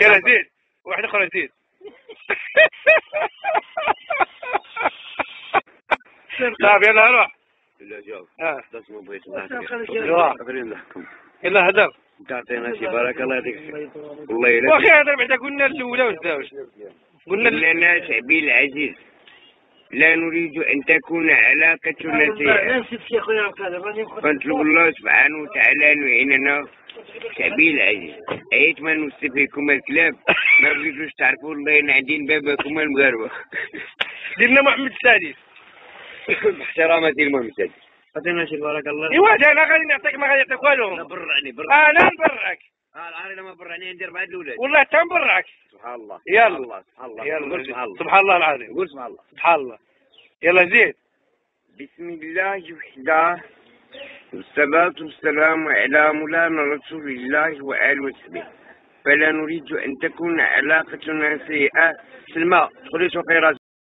يلا زيد واحد اخرى زيد. طيب يلا روح. لا جاوب. بس ما بغيت نحكم. يلا هدر. تعطينا شي بارك الله يعطيك والله يلا. واخي هذا بعدا قلنا الاولى والزوج. قلنا لنا شعبي العزيز لا نريد أن تكون علاقتنا سيئة، فنطلب الله سبحانه وتعالى أن يعيننا. شعبي العزيز أيت ما نوصفكم الكلاب ما ريدوش تعرفوا الله ينعدين بابكم المغاربة. درنا محمد السادس. باحتراماتي المهم السادس. عطينا شي بارك الله. ايوا انا غادي نعطيك ما غادي يعطيك والو. برعني انا نبرعك. العارضة ما برعني ندير مع الأولاد. والله حتى نبرعك. سبحان الله. يلا سبحان الله. يلا سبحان الله. سبحان الله العظيم. قول سبحان الله. سبحان الله. يلا زيد. بسم الله وحده والصلاة والسلام على مولانا رسول الله وآله وصحبه. فلا نريد أن تكون علاقتنا سيئة. سلمى تدخلي سوقي راسك.